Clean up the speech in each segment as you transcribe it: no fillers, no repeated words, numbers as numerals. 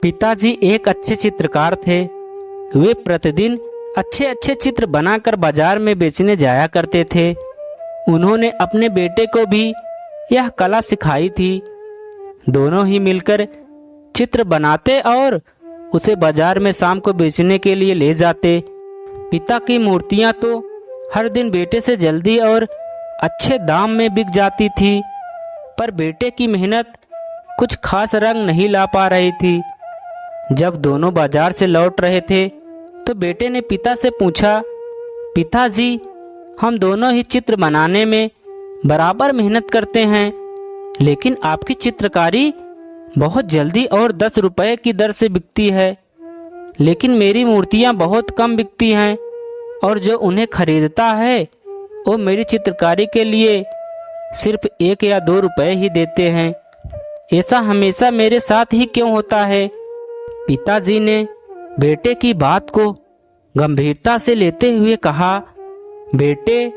पिताजी एक अच्छे चित्रकार थे। वे प्रतिदिन अच्छे अच्छे चित्र बनाकर बाजार में बेचने जाया करते थे। उन्होंने अपने बेटे को भी यह कला सिखाई थी। दोनों ही मिलकर चित्र बनाते और उसे बाजार में शाम को बेचने के लिए ले जाते। पिता की मूर्तियां तो हर दिन बेटे से जल्दी और अच्छे दाम में बिक जाती थी, पर बेटे की मेहनत कुछ खास रंग नहीं ला पा रही थी। जब दोनों बाजार से लौट रहे थे तो बेटे ने पिता से पूछा, पिताजी, हम दोनों ही चित्र बनाने में बराबर मेहनत करते हैं, लेकिन आपकी चित्रकारी बहुत जल्दी और 10 रुपए की दर से बिकती है, लेकिन मेरी मूर्तियां बहुत कम बिकती हैं और जो उन्हें खरीदता है वो मेरी चित्रकारी के लिए सिर्फ 1 या 2 रुपए ही देते हैं। ऐसा हमेशा मेरे साथ ही क्यों होता है? पिताजी ने बेटे की बात को गंभीरता से लेते हुए कहा, बेटे,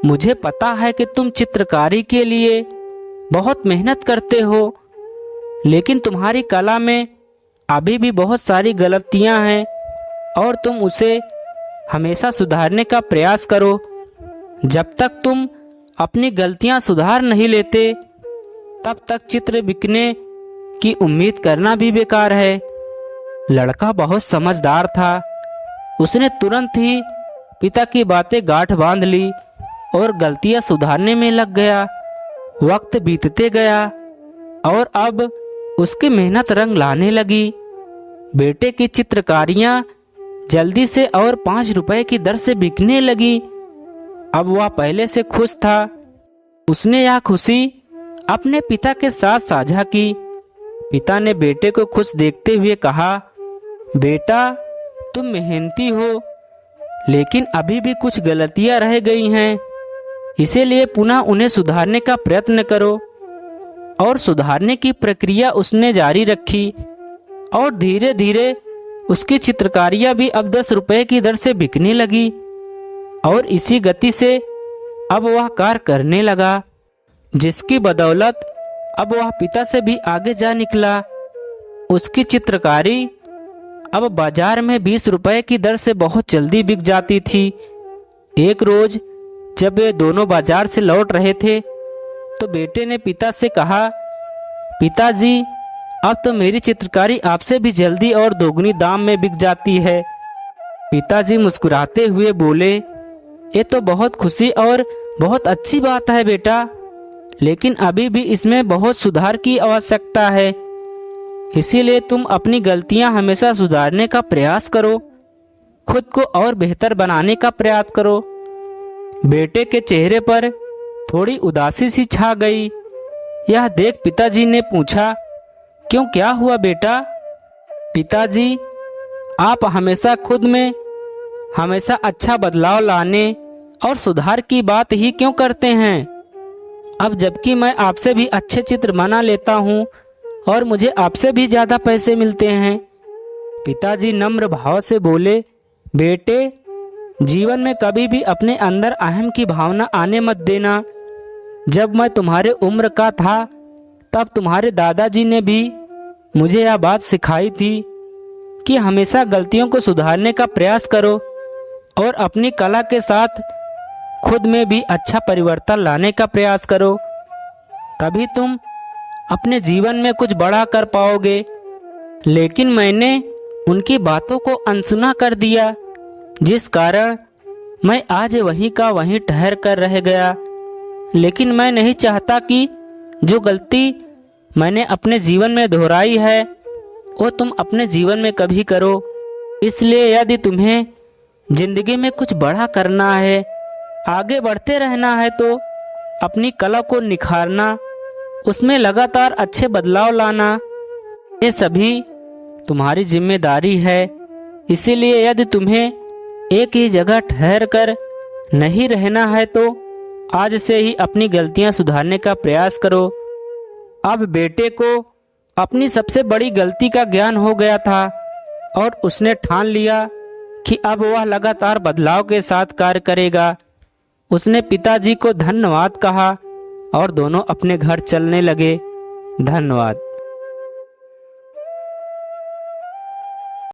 मुझे पता है कि तुम चित्रकारी के लिए बहुत मेहनत करते हो, लेकिन तुम्हारी कला में अभी भी बहुत सारी गलतियां हैं और तुम उसे हमेशा सुधारने का प्रयास करो। जब तक तुम अपनी गलतियां सुधार नहीं लेते, तब तक चित्र बिकने की उम्मीद करना भी बेकार है। लड़का बहुत समझदार था। उसने तुरंत ही पिता की बातें गांठ बांध ली और गलतियां सुधारने में लग गया। वक्त बीतते गया और अब उसकी मेहनत रंग लाने लगी। बेटे की चित्रकारियां जल्दी से और 5 रुपए की दर से बिकने लगी। अब वह पहले से खुश था। उसने यह खुशी अपने पिता के साथ साझा की। पिता ने बेटे को खुश देखते हुए कहा, बेटा, तुम मेहनती हो, लेकिन अभी भी कुछ गलतियां रह गई हैं, इसीलिए पुनः उन्हें सुधारने का प्रयत्न करो। और सुधारने की प्रक्रिया उसने जारी रखी और धीरे धीरे उसकी चित्रकारियां भी अब 10 रुपए की दर से बिकने लगी और इसी गति से अब वह कार्य करने लगा, जिसकी बदौलत अब वह पिता से भी आगे जा निकला। उसकी चित्रकारी अब बाजार में 20 रुपए की दर से बहुत जल्दी बिक जाती थी। एक रोज जब वे दोनों बाजार से लौट रहे थे तो बेटे ने पिता से कहा, पिताजी, अब तो मेरी चित्रकारी आपसे भी जल्दी और दोगुनी दाम में बिक जाती है। पिताजी मुस्कुराते हुए बोले, ये तो बहुत खुशी और बहुत अच्छी बात है बेटा, लेकिन अभी भी इसमें बहुत सुधार की आवश्यकता है। इसीलिए तुम अपनी गलतियां हमेशा सुधारने का प्रयास करो, खुद को और बेहतर बनाने का प्रयास करो। बेटे के चेहरे पर थोड़ी उदासी सी छा गई। यह देख पिताजी ने पूछा, क्यों, क्या हुआ बेटा? पिताजी, आप हमेशा खुद में हमेशा अच्छा बदलाव लाने और सुधार की बात ही क्यों करते हैं? अब जबकि मैं आपसे भी अच्छे चित्र बना लेता हूँ और मुझे आपसे भी ज़्यादा पैसे मिलते हैं। पिताजी नम्र भाव से बोले, बेटे, जीवन में कभी भी अपने अंदर अहम की भावना आने मत देना। जब मैं तुम्हारे उम्र का था तब तुम्हारे दादाजी ने भी मुझे यह बात सिखाई थी कि हमेशा गलतियों को सुधारने का प्रयास करो और अपनी कला के साथ खुद में भी अच्छा परिवर्तन लाने का प्रयास करो। तभी तुम अपने जीवन में कुछ बड़ा कर पाओगे। लेकिन मैंने उनकी बातों को अनसुना कर दिया, जिस कारण मैं आज वहीं का वहीं ठहर कर रह गया। लेकिन मैं नहीं चाहता कि जो गलती मैंने अपने जीवन में दोहराई है वो तुम अपने जीवन में कभी करो। इसलिए यदि तुम्हें जिंदगी में कुछ बड़ा करना है, आगे बढ़ते रहना है, तो अपनी कला को निखारना, उसमें लगातार अच्छे बदलाव लाना, ये सभी तुम्हारी जिम्मेदारी है। इसीलिए यदि तुम्हें एक ही जगह ठहर कर नहीं रहना है तो आज से ही अपनी गलतियां सुधारने का प्रयास करो। अब बेटे को अपनी सबसे बड़ी गलती का ज्ञान हो गया था और उसने ठान लिया कि अब वह लगातार बदलाव के साथ कार्य करेगा। उसने पिताजी को धन्यवाद कहा और दोनों अपने घर चलने लगे। धन्यवाद।